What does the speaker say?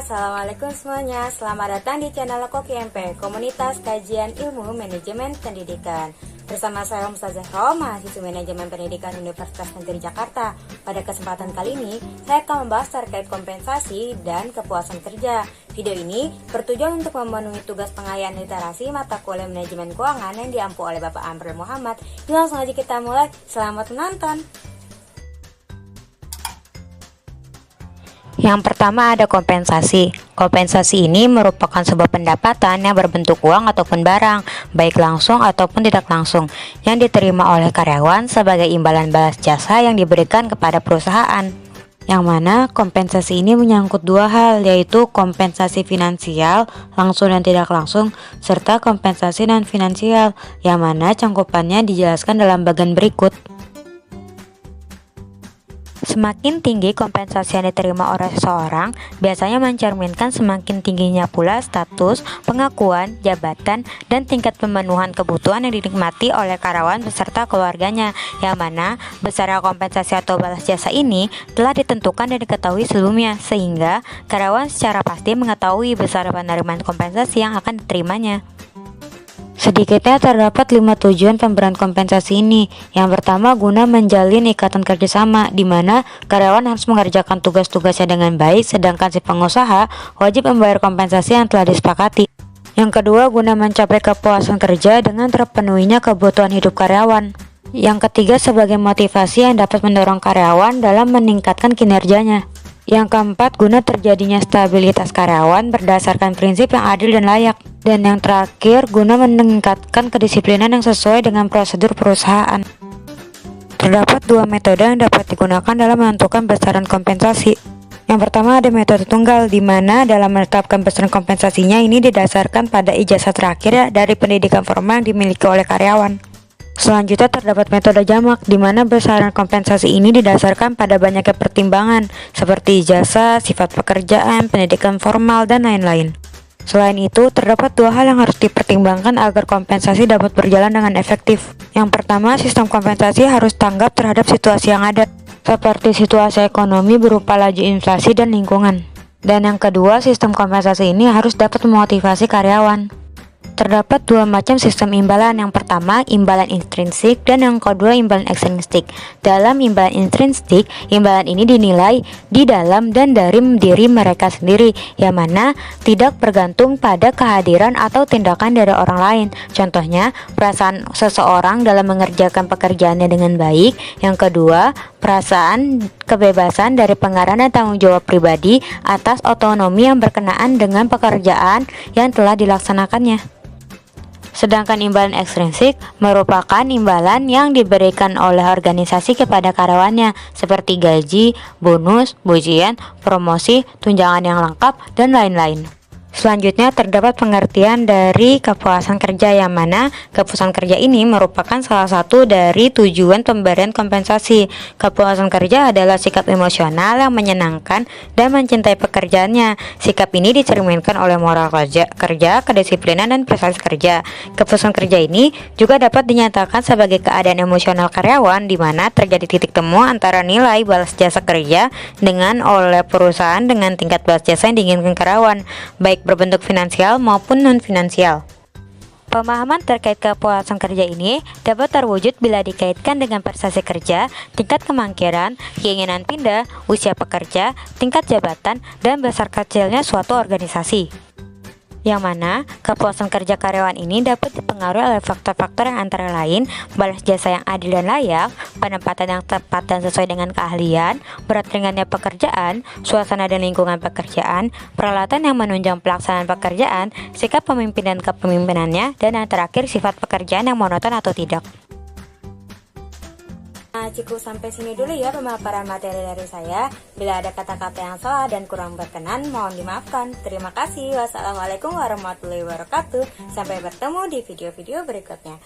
Assalamualaikum semuanya. Selamat datang di channel Koki MP, Komunitas Kajian Ilmu Manajemen Pendidikan. Bersama saya Ustazah Ro, mahasiswa Manajemen Pendidikan Universitas Negeri Jakarta. Pada kesempatan kali ini, saya akan membahas terkait kompensasi dan kepuasan kerja. Video ini bertujuan untuk memenuhi tugas pengayaan literasi mata kuliah manajemen keuangan yang diampu oleh Bapak Amril Muhammad. Langsung aja kita mulai. Selamat menonton. Yang pertama ada kompensasi. Kompensasi ini merupakan sebuah pendapatan yang berbentuk uang ataupun barang, baik langsung ataupun tidak langsung, yang diterima oleh karyawan sebagai imbalan balas jasa yang diberikan kepada perusahaan. Yang mana kompensasi ini menyangkut dua hal, yaitu kompensasi finansial, langsung dan tidak langsung, serta kompensasi non-finansial, yang mana cangkupannya dijelaskan dalam bagian berikut. Semakin tinggi kompensasi yang diterima oleh seseorang, biasanya mencerminkan semakin tingginya pula status, pengakuan, jabatan, dan tingkat pemenuhan kebutuhan yang dinikmati oleh karyawan beserta keluarganya, yang mana besarnya kompensasi atau balas jasa ini telah ditentukan dan diketahui sebelumnya, sehingga karyawan secara pasti mengetahui besar penerimaan kompensasi yang akan diterimanya. Sedikitnya terdapat 5 tujuan pemberian kompensasi ini. Yang pertama, guna menjalin ikatan kerjasama, di mana karyawan harus mengerjakan tugas-tugasnya dengan baik, sedangkan si pengusaha wajib membayar kompensasi yang telah disepakati. Yang kedua, guna mencapai kepuasan kerja dengan terpenuhinya kebutuhan hidup karyawan. Yang ketiga, sebagai motivasi yang dapat mendorong karyawan dalam meningkatkan kinerjanya. Yang keempat, guna terjadinya stabilitas karyawan berdasarkan prinsip yang adil dan layak. Dan yang terakhir, guna meningkatkan kedisiplinan yang sesuai dengan prosedur perusahaan. Terdapat dua metode yang dapat digunakan dalam menentukan besaran kompensasi. Yang pertama ada metode tunggal, di mana dalam menetapkan besaran kompensasinya ini didasarkan pada ijazah terakhir dari pendidikan formal yang dimiliki oleh karyawan. Selanjutnya terdapat metode jamak, di mana besaran kompensasi ini didasarkan pada banyaknya pertimbangan seperti ijazah, sifat pekerjaan, pendidikan formal, dan lain-lain. Selain itu, terdapat dua hal yang harus dipertimbangkan agar kompensasi dapat berjalan dengan efektif. Yang pertama, sistem kompensasi harus tanggap terhadap situasi yang ada, seperti situasi ekonomi berupa laju inflasi dan lingkungan. Dan yang kedua, sistem kompensasi ini harus dapat memotivasi karyawan. Terdapat dua macam sistem imbalan. Yang pertama, imbalan intrinsik, dan yang kedua, imbalan ekstrinsik. Dalam imbalan intrinsik, imbalan ini dinilai di dalam dan dari diri mereka sendiri, yang mana tidak bergantung pada kehadiran atau tindakan dari orang lain. Contohnya, perasaan seseorang dalam mengerjakan pekerjaannya dengan baik. Yang kedua, perasaan kebebasan dari pengarah dan tanggung jawab pribadi atas otonomi yang berkenaan dengan pekerjaan yang telah dilaksanakannya. Sedangkan imbalan ekstrinsik merupakan imbalan yang diberikan oleh organisasi kepada karyawannya, seperti gaji, bonus, pujian, promosi, tunjangan yang lengkap, dan lain-lain. Selanjutnya terdapat pengertian dari kepuasan kerja, yang mana kepuasan kerja ini merupakan salah satu dari tujuan pemberian kompensasi. Kepuasan kerja adalah sikap emosional yang menyenangkan dan mencintai pekerjaannya. Sikap ini dicerminkan oleh moral kerja, kedisiplinan, dan prestasi kerja. Kepuasan kerja ini juga dapat dinyatakan sebagai keadaan emosional karyawan, di mana terjadi titik temu antara nilai balas jasa kerja dengan oleh perusahaan dengan tingkat balas jasa yang diinginkan karyawan, baik berbentuk finansial maupun non-finansial. Pemahaman terkait kepuasan kerja ini dapat terwujud bila dikaitkan dengan prestasi kerja, tingkat kemangkiran, keinginan pindah, usia pekerja, tingkat jabatan, dan besar kecilnya suatu organisasi. Yang mana kepuasan kerja karyawan ini dapat dipengaruhi oleh faktor-faktor yang antara lain balas jasa yang adil dan layak, penempatan yang tepat dan sesuai dengan keahlian, berat ringannya pekerjaan, suasana dan lingkungan pekerjaan, peralatan yang menunjang pelaksanaan pekerjaan, sikap pemimpin dan kepemimpinannya, dan yang terakhir sifat pekerjaan yang monoton atau tidak. Nah, cukup sampai sini dulu ya pemaparan materi dari saya. Bila ada kata-kata yang salah dan kurang berkenan, mohon dimaafkan. Terima kasih. Wassalamualaikum warahmatullahi wabarakatuh. Sampai bertemu di video-video berikutnya.